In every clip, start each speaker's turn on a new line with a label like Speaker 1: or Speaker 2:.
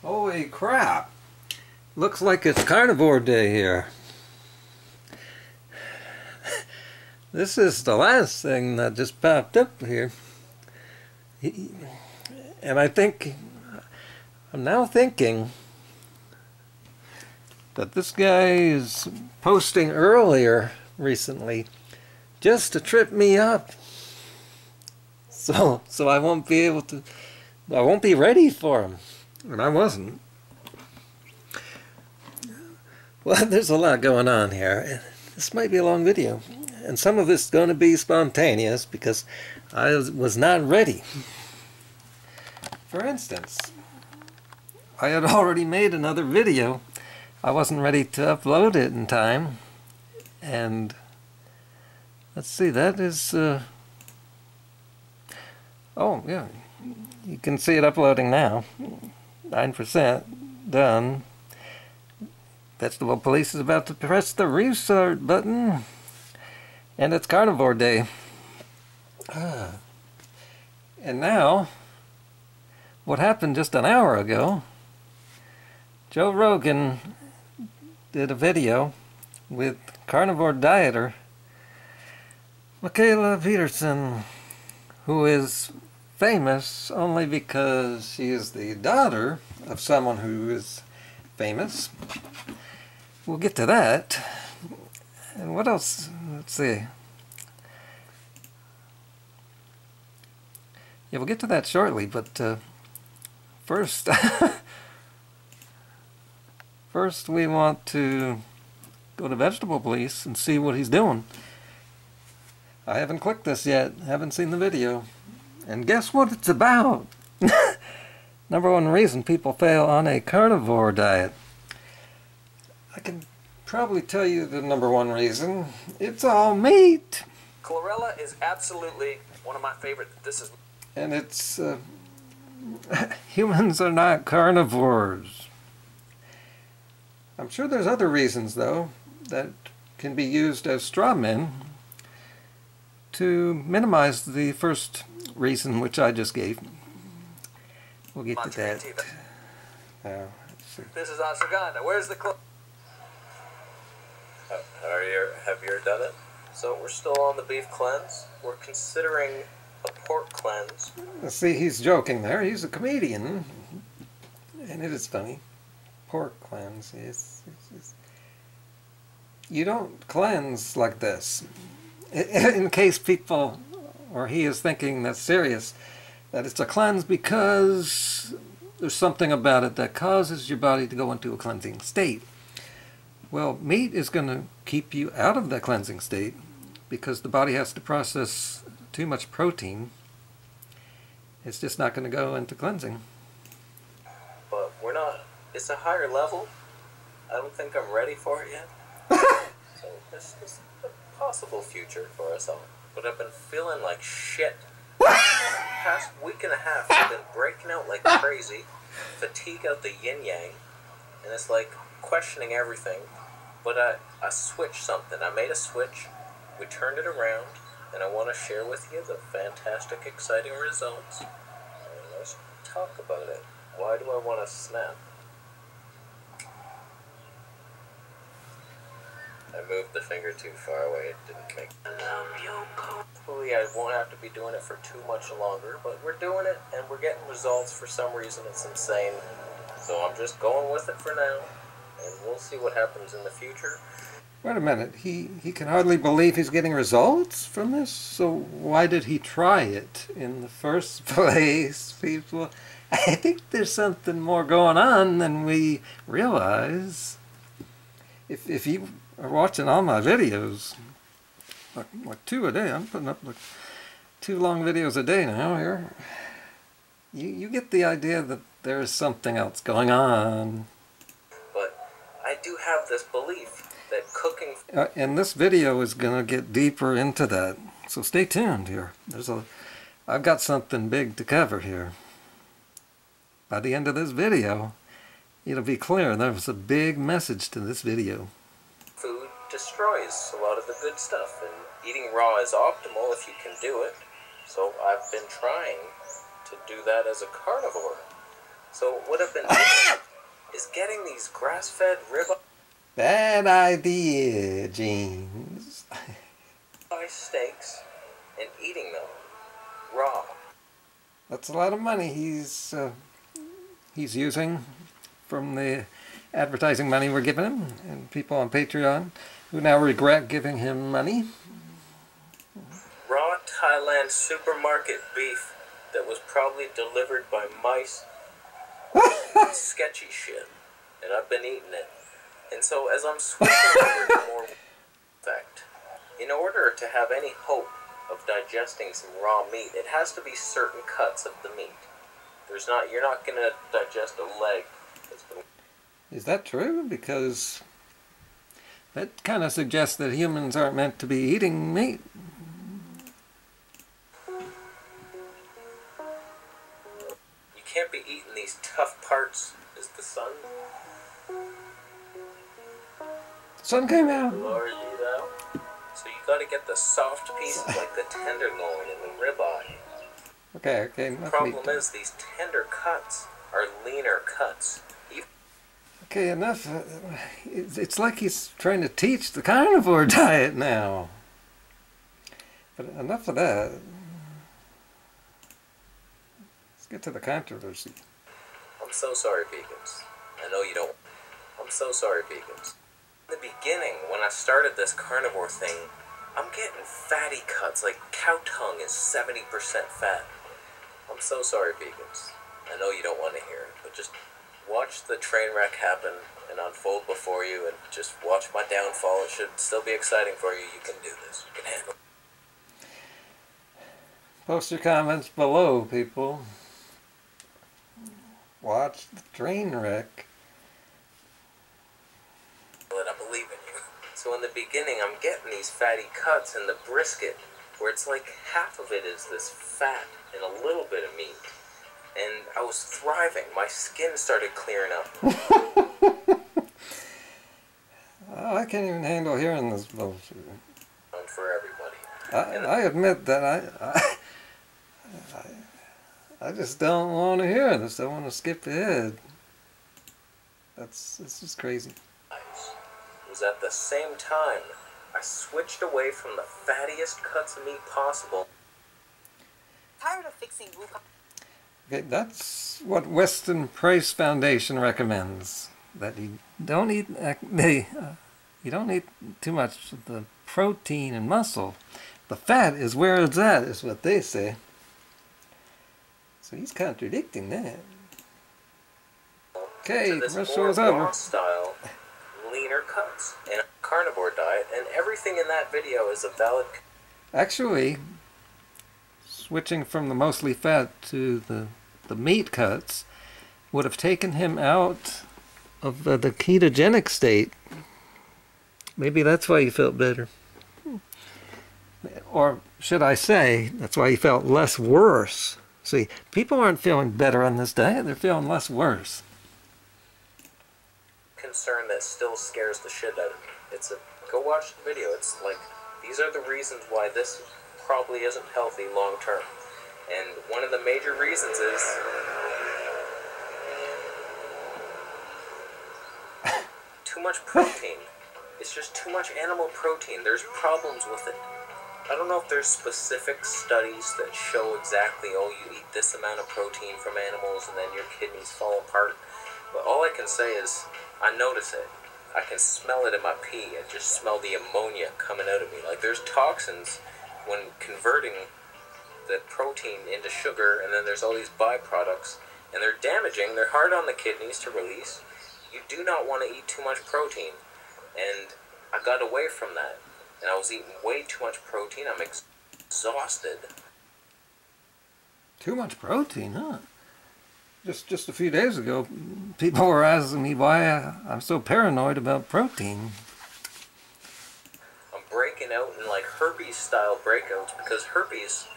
Speaker 1: Holy crap! Looks like it's Carnivore Day here. This is the last thing that just popped up here. And I'm now thinking that this guy is posting earlier recently just to trip me up. So I won't be ready for him. And I wasn't. Well, there's a lot going on here. This might be a long video. And some of it's going to be spontaneous because I was not ready. For instance, I had already made another video. I wasn't ready to upload it in time. And let's see, that is... oh, yeah. You can see it uploading now. 9% done. Vegetable Police is about to press the restart button. And it's Carnivore Day. And now, what happened just an hour ago, Joe Rogan did a video with carnivore dieter Mikhaila Peterson, who is famous only because she is the daughter of someone who is famous. We'll get to that. And what else? Let's see. Yeah, we'll get to that shortly, but first, first we want to go to Vegetable Police and see what he's doing. I haven't clicked this yet, haven't seen the video. And guess what it's about? Number one reason people fail on a carnivore diet. I can probably tell you the number one reason. It's all meat.
Speaker 2: Chlorella is absolutely one of my favorite.
Speaker 1: And it's... humans are not carnivores. I'm sure there's other reasons, though, that can be used as straw men to minimize the first reason which I just gave. We'll get to that. Now, let's see.
Speaker 2: This is ashwagandha. Where's the have you done it? So we're still on the beef cleanse. We're considering a pork cleanse.
Speaker 1: See, he's joking there. He's a comedian. And it is funny. Pork cleanse. You don't cleanse like this. In case people, or he is thinking that's serious, that it's a cleanse because there's something about it that causes your body to go into a cleansing state. Well, meat is going to keep you out of that cleansing state because the body has to process too much protein. It's just not going to go into cleansing.
Speaker 2: But we're not, it's a higher level. I don't think I'm ready for it yet. So this is a possible future for us all. But I've been feeling like shit. The past week and a half I've been breaking out like crazy. Fatigue out the yin-yang. And it's like questioning everything. But I switched something. I made a switch. We turned it around. And I want to share with you the fantastic, exciting results. And let's talk about it. Why do I want to snap? I moved the finger too far away. It didn't make it. Hopefully I won't have to be doing it for too much longer. But we're doing it and we're getting results for some reason. It's insane. So I'm just going with it for now. And we'll see what happens in the future.
Speaker 1: Wait a minute, he can hardly believe he's getting results from this? So why did he try it in the first place? People, I think there's something more going on than we realize. If you are watching all my videos, like 2 a day, I'm putting up like 2 long videos a day now here, you get the idea that there is something else going on.
Speaker 2: But I do have this belief that cooking...
Speaker 1: and this video is going to get deeper into that, so stay tuned here. I've got something big to cover here. By the end of this video, it'll be clear there's a big message to this video.
Speaker 2: Food destroys a lot of the good stuff, and eating raw is optimal if you can do it. So I've been trying to do that as a carnivore. So what I've been doing is getting these grass-fed ribeye
Speaker 1: Bad idea, Jeans.
Speaker 2: steaks and eating them raw.
Speaker 1: That's a lot of money he's using from the advertising money we're giving him, and people on Patreon who now regret giving him money.
Speaker 2: Raw Thailand supermarket beef that was probably delivered by mice. Sketchy shit. And I've been eating it. And so as I'm switching over to more effect, in order to have any hope of digesting some raw meat, it has to be certain cuts of the meat. You're not going to digest a leg that's been...
Speaker 1: Is that true? Because that kind of suggests that humans aren't meant to be eating meat.
Speaker 2: You can't be eating these tough parts. Is the sun?
Speaker 1: The sun came out.
Speaker 2: Lord, so you got to get the soft pieces like the tenderloin and the ribeye.
Speaker 1: Okay.
Speaker 2: The problem is these tender cuts are leaner cuts.
Speaker 1: Okay, enough. It's like he's trying to teach the carnivore diet now. But enough of that. Let's get to the controversy.
Speaker 2: I'm so sorry, vegans. I know you don't. I'm so sorry, vegans. In the beginning, when I started this carnivore thing, I'm getting fatty cuts, like cow tongue is 70% fat. I'm so sorry, vegans. I know you don't want to hear it, but just watch the train wreck happen and unfold before you, and just watch my downfall. It should still be exciting for you. You can do this. You can handle it.
Speaker 1: Post your comments below, people. Watch the train wreck.
Speaker 2: I believe in you. So in the beginning, I'm getting these fatty cuts in the brisket, where it's like half of it is this fat and a little bit of meat. And I was thriving. My skin started clearing up.
Speaker 1: Oh, I can't even handle hearing this bullshit.
Speaker 2: For everybody.
Speaker 1: I admit that I just don't want to hear this. I want to skip ahead. This is crazy.
Speaker 2: It was at the same time I switched away from the fattiest cuts of meat possible.
Speaker 3: Tired of fixing roof.
Speaker 1: Okay, that's what Weston Price Foundation recommends. That you don't eat too much of the protein and muscle. The fat is where it's at, is what they say. So he's contradicting that. Okay, commercial is over.
Speaker 2: Style, leaner cuts, and a carnivore diet, and everything in that video is a valid.
Speaker 1: Actually, switching from the mostly fat to the meat cuts would have taken him out of the ketogenic state. Maybe that's why he felt better. Or should I say, that's why he felt less worse. See, people aren't feeling better on this diet, they're feeling less worse.
Speaker 2: Concern that still scares the shit out of me. Go watch the video. It's like, these are the reasons why this probably isn't healthy long term. And one of the major reasons is too much protein. It's just too much animal protein. There's problems with it. I don't know if there's specific studies that show exactly, oh, you eat this amount of protein from animals and then your kidneys fall apart. But all I can say is, I notice it. I can smell it in my pee. I just smell the ammonia coming out of me. Like, there's toxins when converting the protein into sugar, and then there's all these byproducts, and they're damaging. They're hard on the kidneys to release. You do not want to eat too much protein. And I got away from that. And I was eating way too much protein. I'm exhausted.
Speaker 1: Too much protein, huh? Just a few days ago, people were asking me why I'm so paranoid about protein.
Speaker 2: I'm breaking out in like herpes-style breakouts because herpes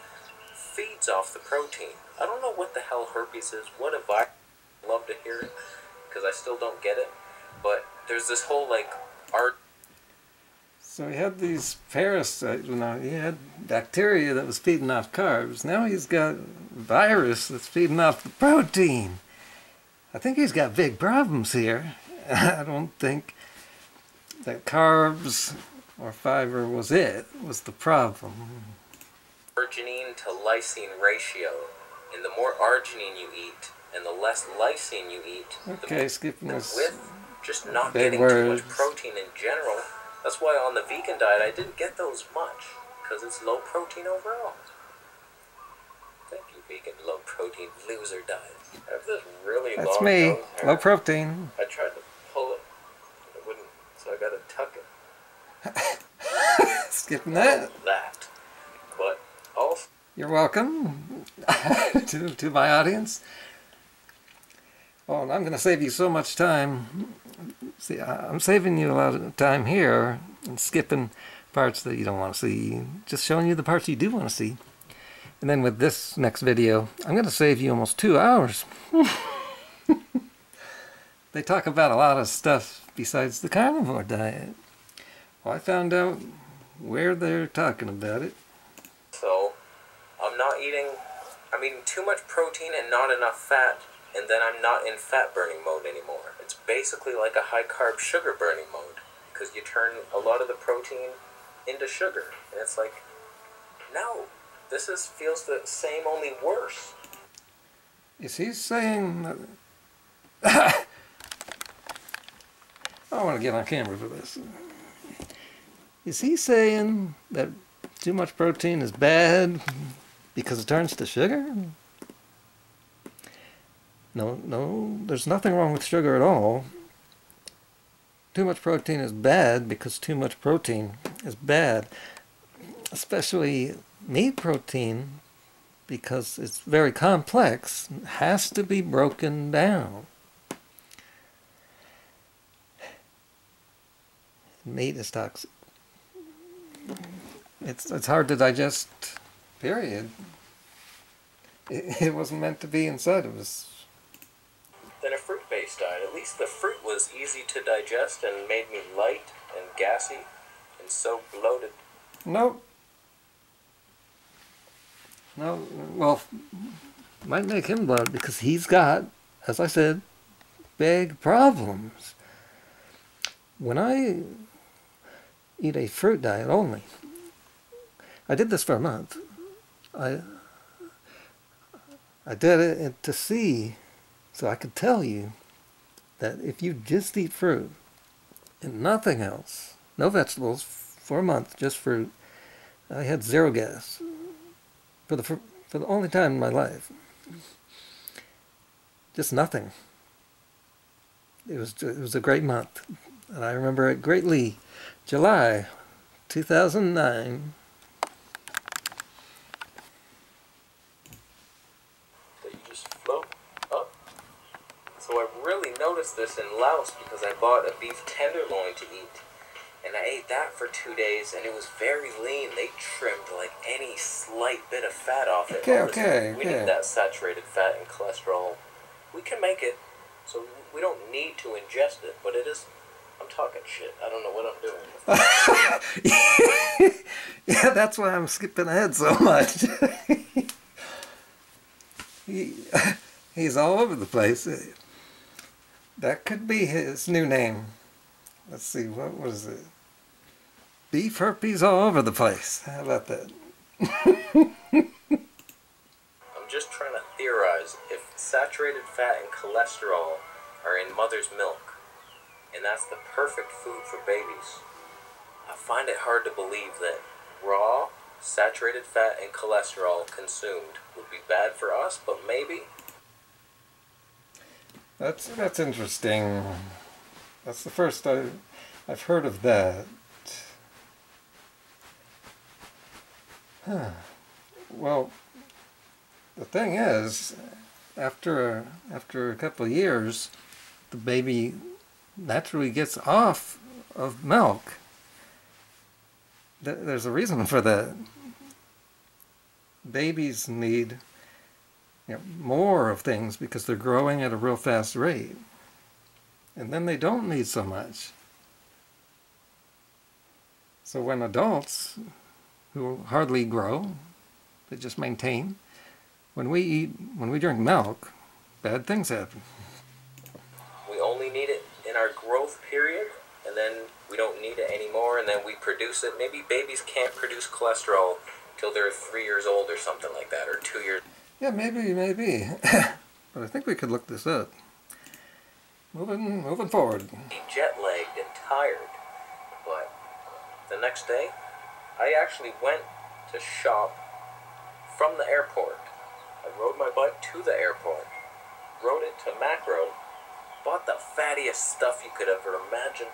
Speaker 2: feeds off the protein. I don't know what the hell herpes is. What a virus. I'd love to hear it because I still don't get it. But there's this whole like art.
Speaker 1: So he had these parasites, he had bacteria that was feeding off carbs. Now he's got virus that's feeding off the protein. I think he's got big problems here. I don't think that carbs or fiber was the problem.
Speaker 2: Arginine to lysine ratio. And the more arginine you eat and the less lysine you eat,
Speaker 1: Okay, skipping this
Speaker 2: with just not
Speaker 1: big
Speaker 2: getting
Speaker 1: words.
Speaker 2: too much protein in general. That's why on the vegan diet I didn't get those much, because it's low protein overall. Thank you, vegan low protein loser diet. I have this really
Speaker 1: That's
Speaker 2: long
Speaker 1: me,
Speaker 2: nose hair.
Speaker 1: low protein.
Speaker 2: I tried to pull it, but it wouldn't, so I got to tuck it.
Speaker 1: Skipping that.
Speaker 2: That. But also,
Speaker 1: You're welcome to my audience. Oh, and I'm going to save you so much time. See, I'm saving you a lot of time here and skipping parts that you don't want to see. Just showing you the parts you do want to see. And then with this next video, I'm going to save you almost 2 hours. They talk about a lot of stuff besides the carnivore diet. Well, I found out where they're talking about it.
Speaker 2: so I'm eating too much protein and not enough fat, and then I'm not in fat burning mode anymore. It's basically like a high carb sugar burning mode, because you turn a lot of the protein into sugar, and it's like, no, feels the same, only worse.
Speaker 1: Is he saying that... I want to get on camera for this. Is he saying that too much protein is bad because it turns to sugar? No, there's nothing wrong with sugar at all. Too much protein is bad because too much protein is bad. Especially meat protein, because it's very complex, has to be broken down. Meat is toxic. It's hard to digest, period. It wasn't meant to be inside of us.
Speaker 2: Than a fruit-based diet. At least the fruit was easy to digest and made me light and gassy and so bloated.
Speaker 1: Nope. No, well, might make him bloated because he's got, as I said, big problems. When I eat a fruit diet only, I did this for a month. I did it to see, so I could tell you that if you just eat fruit and nothing else, no vegetables for a month, just fruit, I had zero gas for the only time in my life. Just nothing. It was a great month, and I remember it greatly. July 2009.
Speaker 2: That you just float up. So I really noticed this in Laos because I bought a beef tenderloin to eat. And I ate that for 2 days, and it was very lean. They trimmed like any slight bit of fat off it.
Speaker 1: Okay.
Speaker 2: We need that saturated fat and cholesterol. We can make it, so we don't need to ingest it, but it is... I'm talking shit. I don't know what I'm doing.
Speaker 1: Yeah, that's why I'm skipping ahead so much. He's all over the place. That could be his new name. Let's see, what was it? Beef herpes all over the place. How about that?
Speaker 2: I'm just trying to theorize if saturated fat and cholesterol are in mother's milk, and that's the perfect food for babies. I find it hard to believe that raw, saturated fat and cholesterol consumed would be bad for us, but maybe.
Speaker 1: That's interesting. That's the first I've heard of that. Huh. Well, the thing is, after a couple of years, the baby naturally gets off of milk. There's a reason for that. Babies need more of things because they're growing at a real fast rate. And then they don't need so much. So when adults, who hardly grow, they just maintain, when we drink milk, bad things happen.
Speaker 2: we need it in our growth period, and then we don't need it anymore, and then we produce it. Maybe babies can't produce cholesterol till they're 3 years old or something like that, or 2 years.
Speaker 1: Yeah, maybe. But I think we could look this up. Moving forward.
Speaker 2: Jet-lagged and tired, but the next day, I actually went to shop from the airport. I rode my bike to the airport, rode it to Macro, bought the fattiest stuff you could ever imagine.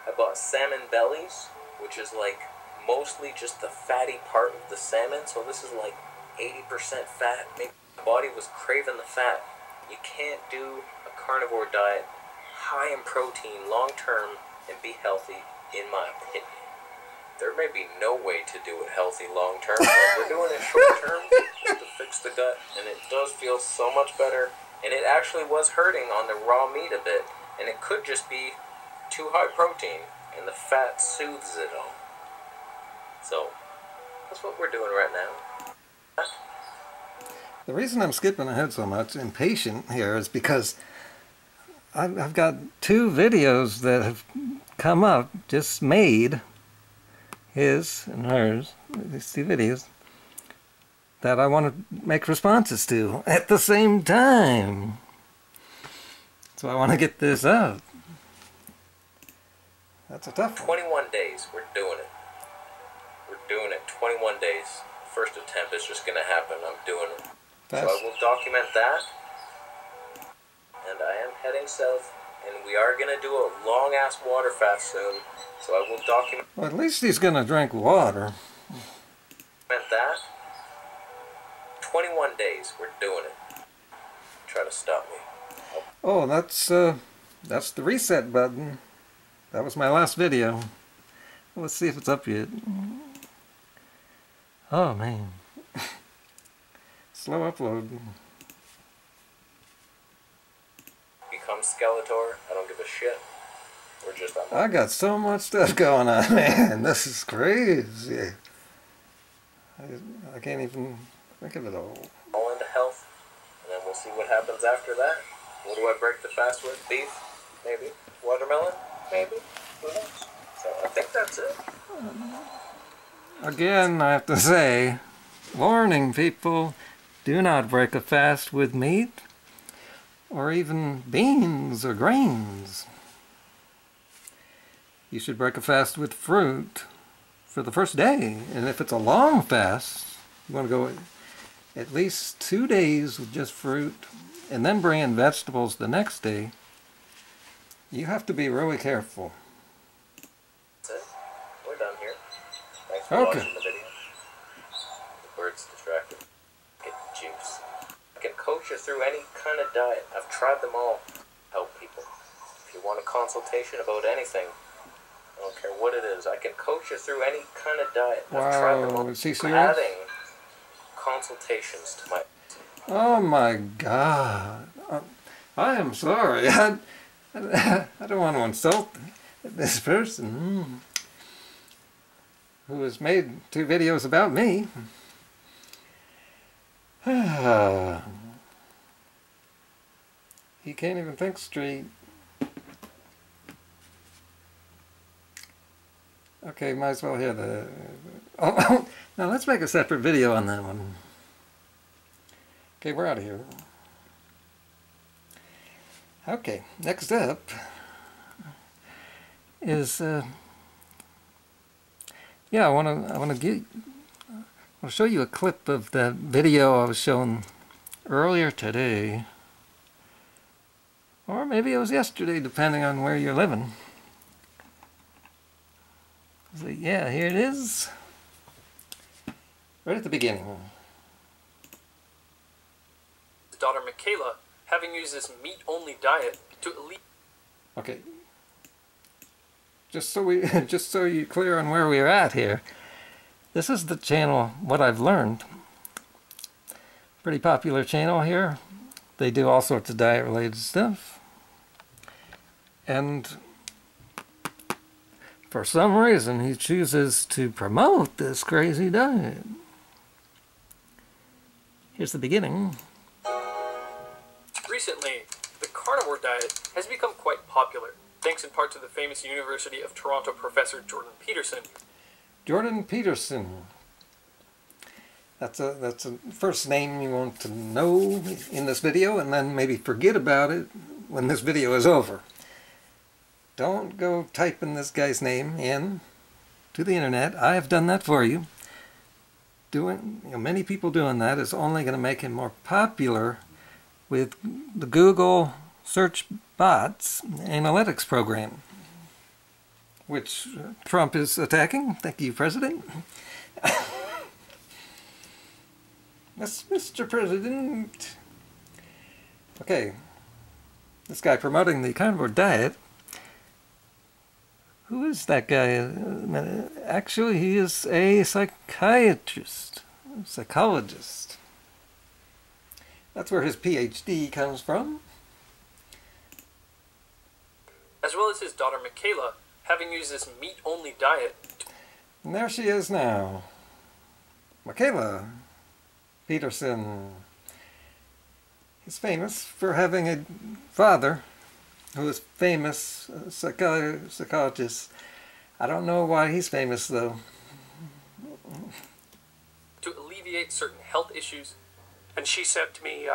Speaker 2: I bought salmon bellies, which is like mostly just the fatty part of the salmon, so this is like 80% fat. My body was craving the fat. You can't do a carnivore diet high in protein long term and be healthy, in my opinion. There may be no way to do it healthy long term, but we're doing it short term just to fix the gut, and it does feel so much better. And it actually was hurting on the raw meat a bit, and it could just be too high protein, and the fat soothes it all. So that's what we're doing right now.
Speaker 1: The reason I'm skipping ahead so much, impatient here, is because I've got 2 videos that have come up, just made, his and hers, these 2 videos, that I want to make responses to at the same time. So I want to get this up. That's a tough one.
Speaker 2: 21 days, we're doing it. We're doing it, 21 days. First attempt is just going to happen, I'm doing it.
Speaker 1: Fast.
Speaker 2: So I will document that. And I am heading south, and we are going to do a long-ass water fast soon. So I will document
Speaker 1: Well, at least he's going to drink water.
Speaker 2: that. 21 days, we're doing it. Try to stop me.
Speaker 1: Oh, that's the reset button. That was my last video. Let's see if it's up yet. Oh, man. Slow upload.
Speaker 2: Become Skeletor, I don't give a shit. We're just on
Speaker 1: I got so much stuff going on, man. This is crazy. I can't even think of it all.
Speaker 2: into health, and then we'll see what happens after that. What do I break the fast with? Beef? Maybe. Watermelon? Maybe. Who knows? So I think that's it.
Speaker 1: Again, I have to say, warning people, do not break a fast with meat or even beans or grains. You should break a fast with fruit for the first day. And if it's a long fast, you want to go at least 2 days with just fruit and then bring in vegetables the next day. You have to be really careful.
Speaker 2: That's it. We're done here. Thanks for
Speaker 1: Okay.
Speaker 2: watching the video. The bird's distracted. Get juice. I can coach you through any kind of diet. I've tried them all. Help people. If you want a consultation about anything, I don't care what it is, I can coach you through any kind of diet. I've tried them all.
Speaker 1: Wow, is he serious?
Speaker 2: Adding consultations to my...
Speaker 1: Oh my God. I am sorry. I don't want to insult this person who has made 2 videos about me. He can't even think straight. Okay, might as well hear the... Oh, now let's make a separate video on that one. Okay, we're out of here. Okay, next up is yeah, I want to show you a clip of that video I was showing earlier today, or maybe it was yesterday, depending on where you're living. So yeah, here it is, right at the beginning.
Speaker 4: His daughter Mikhaila, having used this meat-only diet to elite.
Speaker 1: Okay. Just so you're clear on where we're at here. This is the channel, What I've Learned. Pretty popular channel here. They do all sorts of diet-related stuff. And for some reason, he chooses to promote this crazy diet. Here's the beginning.
Speaker 4: Recently, the carnivore diet has become quite popular, thanks in part to the famous University of Toronto professor Jordan Peterson.
Speaker 1: Jordan Peterson. That's a first name you want to know in this video, and then maybe forget about it when this video is over. Don't go typing this guy's name in to the internet. I have done that for you. Many people doing that is only going to make him more popular with the Google search bots analytics program, which Trump is attacking. Thank you, President. Yes, Mr. President. Okay, this guy promoting the carnivore diet. Who is that guy? Actually, he is a psychiatrist, psychologist. That's where his PhD comes from.
Speaker 4: As well as his daughter Mikhaila, having used this meat-only diet.
Speaker 1: And there she is now. Mikhaila Peterson. He's famous for having a father who is famous psychologist. I don't know why he's famous, though.
Speaker 4: To alleviate certain health issues.
Speaker 5: And she said to me,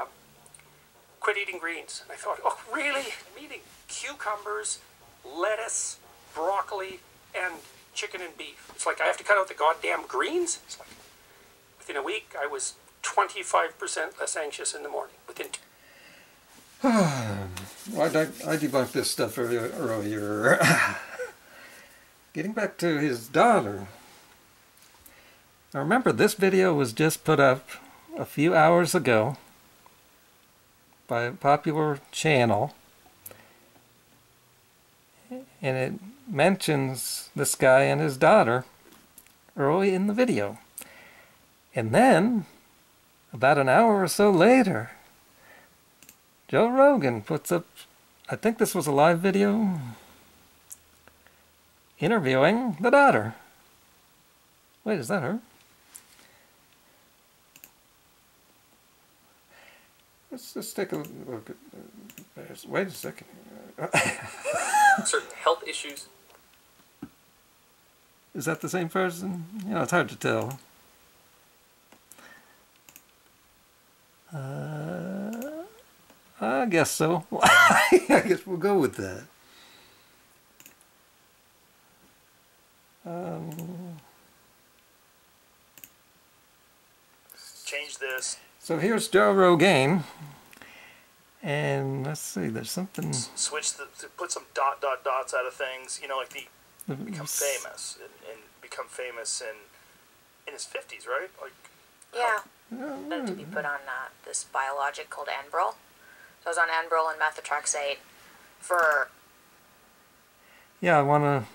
Speaker 5: quit eating greens. And I thought, oh, really? I'm eating cucumbers, lettuce, broccoli, and chicken and beef. It's like I have to cut out the goddamn greens? It's like, within a week, I was 25% less anxious in the morning.
Speaker 1: Well, I debunked this stuff earlier. Getting back to his daughter. Now remember, this video was just put up a few hours ago by a popular channel. And it mentions this guy and his daughter early in the video. And then, about an hour or so later, Joe Rogan puts up, I think this was a live video, interviewing the daughter. Wait, is that her? Let's just take a look at, wait a second.
Speaker 4: Certain health issues.
Speaker 1: Is that the same person? You know, it's hard to tell. I guess so. I guess we'll go with that.
Speaker 5: Change this.
Speaker 1: So here's Joe Rogan. And let's see, there's something...
Speaker 5: Switch put some dots out of things, you know, like become famous. And become famous in his 50s, right? Like,
Speaker 3: Yeah. To be put on this biologic called Enbrel. So I was on Enbrel and methotrexate for...
Speaker 1: Yeah, I want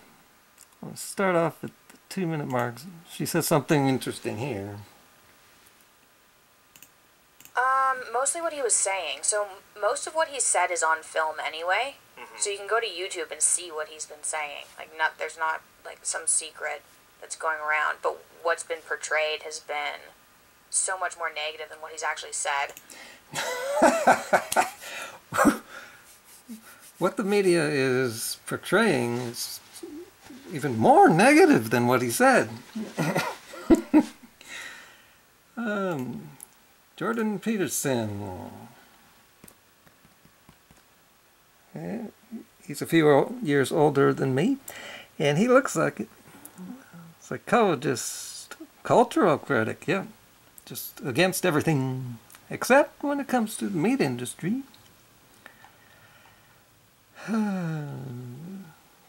Speaker 1: to start off at the 2-minute mark. She says something interesting here.
Speaker 3: Mostly what he was saying. So most of what he said is on film anyway.
Speaker 5: Mm-hmm.
Speaker 3: So you can go to YouTube and see what he's been saying. There's not like some secret that's going around. But what's been portrayed has been so much more negative than what he's actually said.
Speaker 1: What the media is portraying is even more negative than what he said. Jordan Peterson. He's a few years older than me, and he looks like a psychologist, cultural critic, yeah. Just against everything, except when it comes to the meat industry.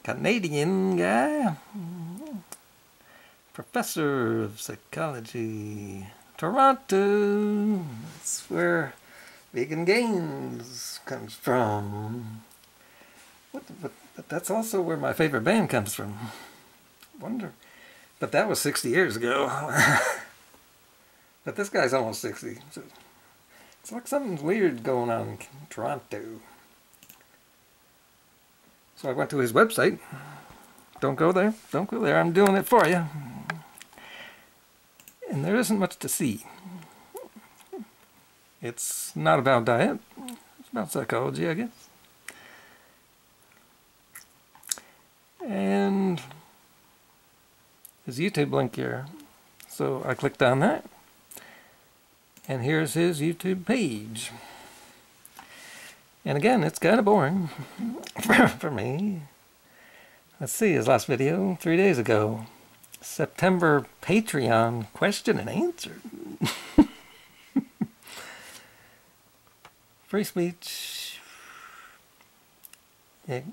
Speaker 1: Canadian guy, professor of psychology, Toronto. That's where Vegan Gains comes from. But that's also where my favorite band comes from. Wonder. But that was 60 years ago. But this guy's almost 60. So it's like something's weird going on in Toronto. So I went to his website. Don't go there. Don't go there. I'm doing it for you. And there isn't much to see. It's not about diet. It's about psychology, I guess. And his YouTube link here. So I clicked on that. And here's his YouTube page. And again, it's kind of boring for me. Let's see, his last video, 3 days ago. September Patreon question and answer. Free speech. The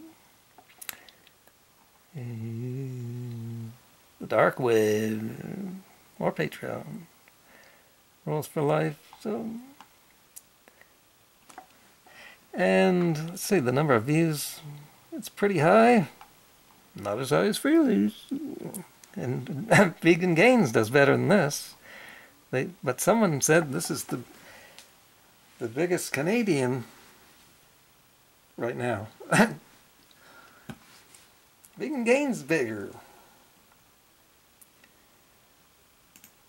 Speaker 1: dark web. Or Patreon. Rules for life. So, and let's see, the number of views. It's pretty high. Not as high as Freely's. And Vegan Gains does better than this. But someone said this is the biggest Canadian right now. Vegan Gains bigger.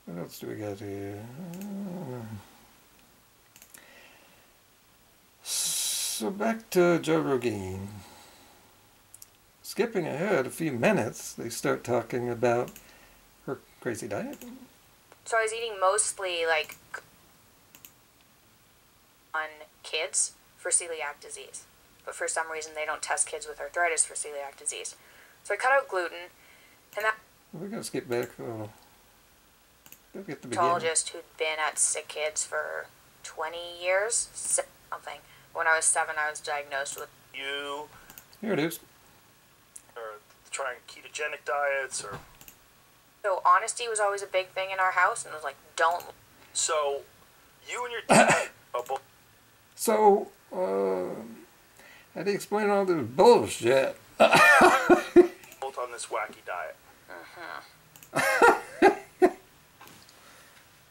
Speaker 1: What else do we got here? So back to Joe Rogan. Skipping ahead a few minutes, they start talking about her crazy diet.
Speaker 3: So I was eating mostly like on kids for celiac disease. But for some reason they don't test kids with arthritis for celiac disease. So I cut out gluten, and that
Speaker 1: We're going to skip back a little. Go get the beginning.
Speaker 3: pathologist who'd been at sick kids for 20 years, something. When I was 7, I was diagnosed with
Speaker 5: You
Speaker 1: Here it is.
Speaker 5: or trying ketogenic diets or
Speaker 3: So honesty was always a big thing in our house, and it was like, don't.
Speaker 5: so you and your dad are both
Speaker 1: So, how do you explain all this bullshit?
Speaker 5: on this wacky diet.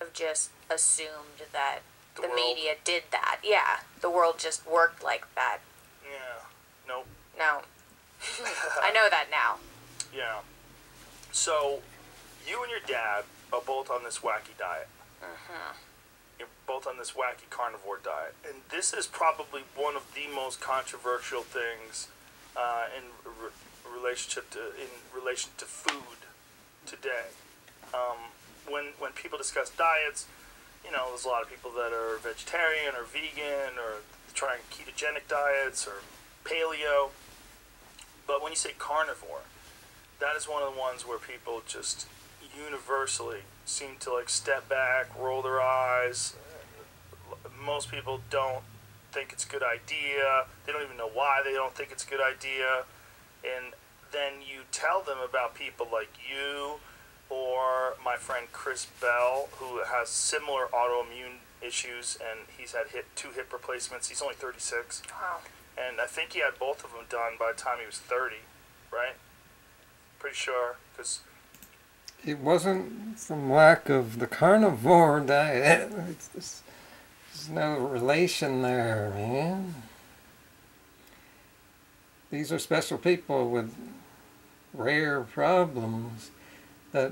Speaker 3: I've just assumed that
Speaker 5: The
Speaker 3: the
Speaker 5: world.
Speaker 3: media did that. Yeah, the world just worked like that.
Speaker 5: Yeah. Nope.
Speaker 3: No. I know that now.
Speaker 5: Yeah. So you and your dad are both on this wacky diet. You're both on this wacky carnivore diet, and this is probably one of the most controversial things in relation to food today. When people discuss diets, you know, there's a lot of people that are vegetarian or vegan or trying ketogenic diets or paleo. But when you say carnivore, that is one of the ones where people just universally seem to like step back, roll their eyes. Most people don't think it's a good idea. They don't even know why they don't think it's a good idea. And then you tell them about people like you or my friend Chris Bell, who has similar autoimmune issues, and he's had 2 hip replacements. He's only 36.
Speaker 3: Wow.
Speaker 5: And I think he had both of them done by the time he was 30, right? Pretty sure, because
Speaker 1: It wasn't from lack of the carnivore diet. There's no relation there, man. These are special people with rare problems that,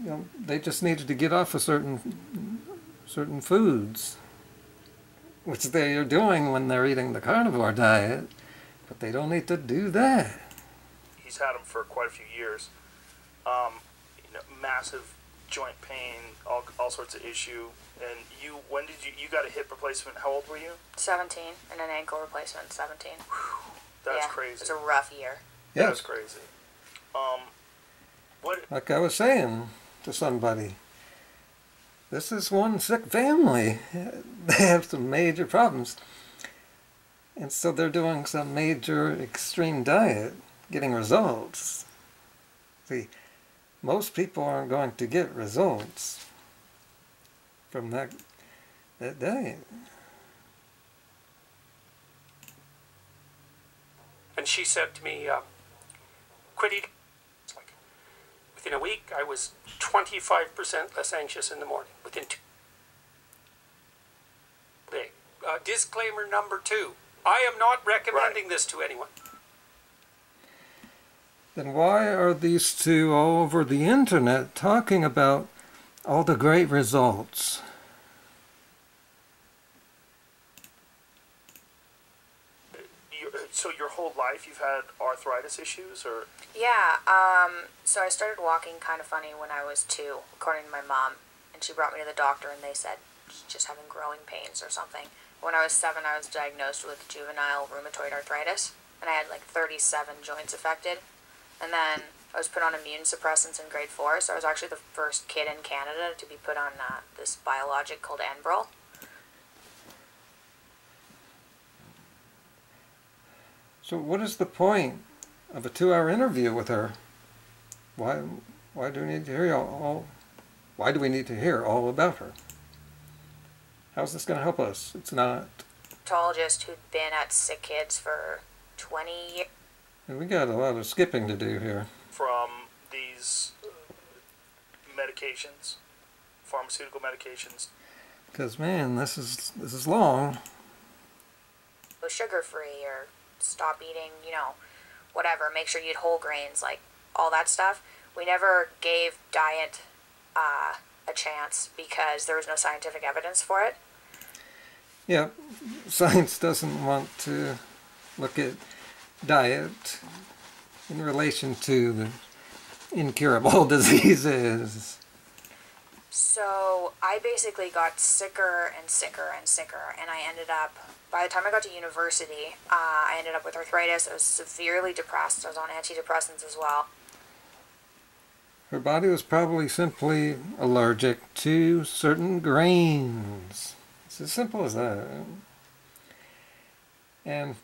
Speaker 1: you know, they just needed to get off of certain foods, which they are doing when they're eating the carnivore diet, but they don't need to do that.
Speaker 5: he's had them for quite a few years. You know, massive joint pain, all sorts of issue. And when did you got a hip replacement? How old were you?
Speaker 3: 17, and an ankle replacement, 17.
Speaker 5: That's
Speaker 3: yeah,
Speaker 5: crazy.
Speaker 3: It was a rough year.
Speaker 5: That's
Speaker 1: Yes,
Speaker 5: crazy. What?
Speaker 1: like I was saying to somebody, this is one sick family. They have some major problems. And so they're doing some major extreme diet, getting results. See, most people aren't going to get results from that diet.
Speaker 5: And she said to me, quit eating. It's like, within a week, I was 25% less anxious in the morning. Within 2 days. Disclaimer number 2. I am not recommending this to anyone.
Speaker 1: Then why are these two all over the internet talking about all the great results?
Speaker 5: So your whole whole life you've had arthritis issues, or?
Speaker 3: Yeah, so I started walking kind of funny when I was 2, according to my mom. And she brought me to the doctor and they said she's just having growing pains or something. When I was 7, I was diagnosed with juvenile rheumatoid arthritis. And I had like 37 joints affected. And then I was put on immune suppressants in grade 4. So I was actually the first kid in Canada to be put on this biologic called Enbrel.
Speaker 1: So what is the point of a 2-hour interview with her? Why do we need to hear why do we need to hear all about her? How's this going to help us? It's not.
Speaker 3: Rheumatologist who'd been at Sick Kids for 20 years.
Speaker 1: And we got a lot of skipping to do here.
Speaker 5: From these medications, pharmaceutical medications.
Speaker 1: Because man, this is long.
Speaker 3: Go sugar-free or stop eating, whatever. Make sure you eat whole grains, like all that stuff. We never gave diet a chance because there was no scientific evidence for it.
Speaker 1: Yeah, science doesn't want to look at diet in relation to the incurable diseases.
Speaker 3: So I basically got sicker and sicker and sicker, and I ended up, by the time I got to university, I ended up with arthritis. I was severely depressed. I was on antidepressants as well.
Speaker 1: Her body was probably simply allergic to certain grains. It's as simple as that. And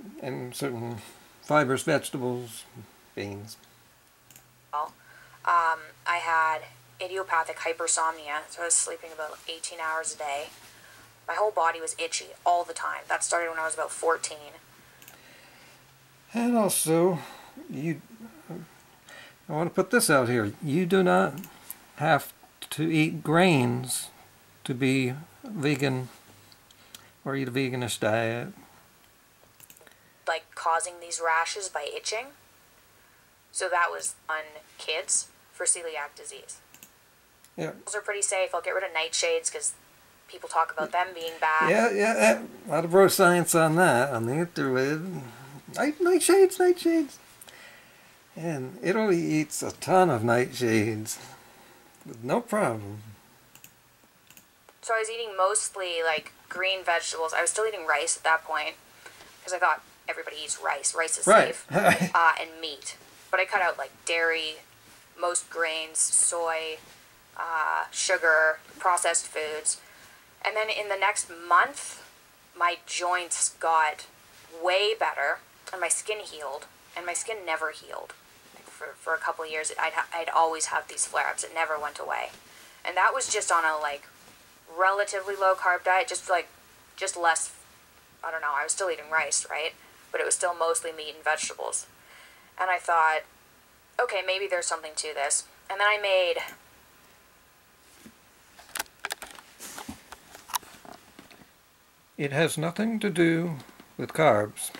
Speaker 1: certain fibers, vegetables, beans.
Speaker 3: Well, I had idiopathic hypersomnia, so I was sleeping about 18 hours a day. My whole body was itchy all the time. That started when I was about 14.
Speaker 1: And also, I want to put this out here. You do not have to eat grains to be vegan or eat a veganish diet.
Speaker 3: Like causing these rashes by itching. So that was on kids for celiac disease.
Speaker 1: Yeah.
Speaker 3: Those are pretty safe. I'll get rid of nightshades because people talk about them being bad.
Speaker 1: Yeah. A lot of bro science on that, on the interweb. Nightshades. And Italy eats a ton of nightshades with no problem.
Speaker 3: So I was eating mostly like green vegetables. I was still eating rice at that point because I thought everybody eats rice. Rice is safe. And meat. But I cut out like dairy, most grains, soy, sugar, processed foods. And then in the next month, my joints got way better and my skin healed. And my skin never healed. Like for a couple of years, I'd always have these flare-ups. It never went away. And that was just on a like relatively low-carb diet, just less, I don't know, I was still eating rice, right? But it was still mostly meat and vegetables. And I thought, okay, maybe there's something to this. And then I made
Speaker 1: It has nothing to do with carbs.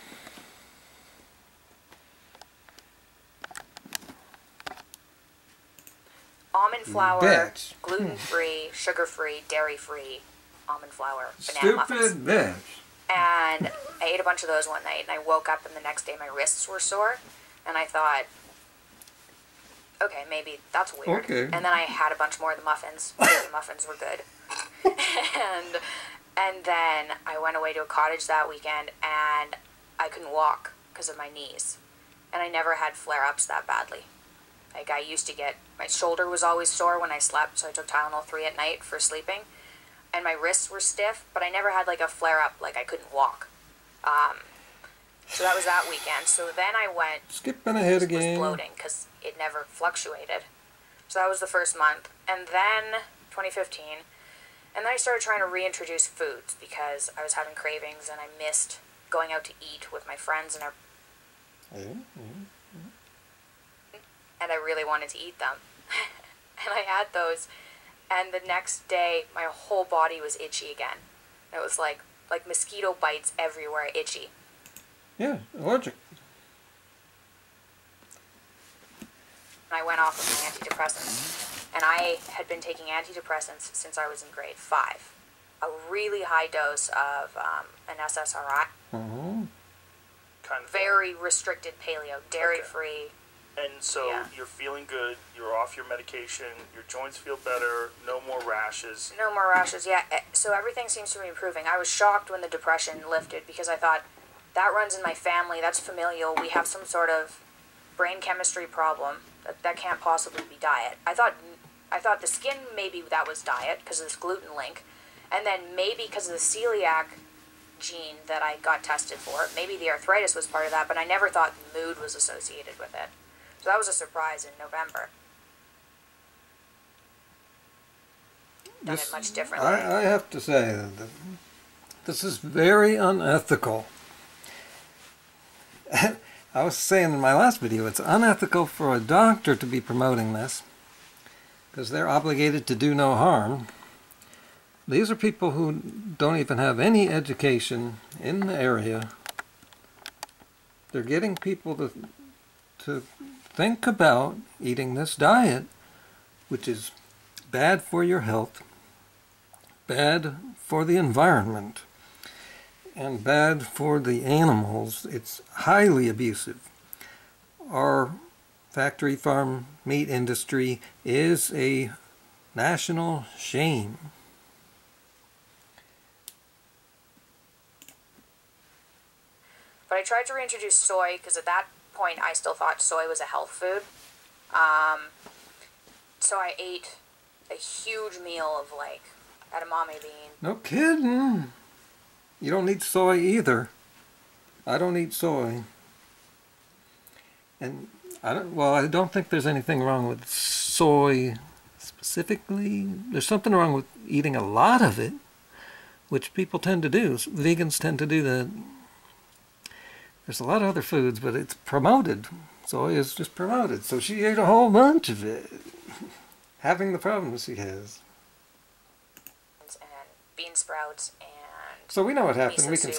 Speaker 3: almond flour,
Speaker 1: Bitch.
Speaker 3: gluten-free, sugar-free, dairy-free almond flour, banana muffins.
Speaker 1: Stupid bitch.
Speaker 3: And I ate a bunch of those one night, and I woke up, and the next day my wrists were sore, and I thought, okay, maybe that's weird.
Speaker 1: Okay.
Speaker 3: And then I had a bunch more of the muffins. The muffins were good. and then I went away to a cottage that weekend, and I couldn't walk because of my knees. And I never had flare-ups that badly. Like, I used to get, my shoulder was always sore when I slept, so I took Tylenol 3 at night for sleeping. And my wrists were stiff, but I never had, like, a flare-up, like I couldn't walk. So that was that weekend. So then I went...
Speaker 1: Skipping ahead again.
Speaker 3: was bloating, because it never fluctuated. So that was the first month. And then, 2015, and then I started trying to reintroduce foods, because I was having cravings, and I missed going out to eat with my friends, and and I really wanted to eat them. And I had those, and the next day, my whole body was itchy again. It was like mosquito bites everywhere, itchy.
Speaker 1: Yeah, allergic.
Speaker 3: I went off of my antidepressants, and I had been taking antidepressants since I was in grade 5. A really high dose of an SSRI.
Speaker 1: Mm-hmm.
Speaker 6: kind of
Speaker 3: very restricted paleo, dairy-free.
Speaker 6: And so you're feeling good, you're off your medication, your joints feel better, no more rashes.
Speaker 3: No more rashes, yeah. So everything seems to be improving. I was shocked when the depression lifted because I thought, that runs in my family, that's familial, we have some sort of brain chemistry problem. That can't possibly be diet. I thought the skin, maybe that was diet because of this gluten link. And then maybe because of the celiac gene that I got tested for, maybe the arthritis was part of that, but I never thought mood was associated with it. So that was a surprise in November. Done it much differently.
Speaker 1: I have to say that this is very unethical. I was saying in my last video, it's unethical for a doctor to be promoting this because they're obligated to do no harm. These are people who don't even have any education in the area. They're getting people to think about eating this diet, which is bad for your health, bad for the environment, and bad for the animals. It's highly abusive. Our factory farm meat industry is a national shame.
Speaker 3: But I tried to reintroduce soy because at that point I still thought soy was a health food. So I ate a huge meal of like edamame bean.
Speaker 1: No kidding. You don't need soy either. I don't eat soy. And I don't think there's anything wrong with soy specifically. There's something wrong with eating a lot of it, which people tend to do. Vegans tend to do that. There's a lot of other foods, but it's promoted. Soy is just promoted. So she ate a whole bunch of it, having the problems she has.
Speaker 3: And bean sprouts and
Speaker 1: so we know what happened. We can skip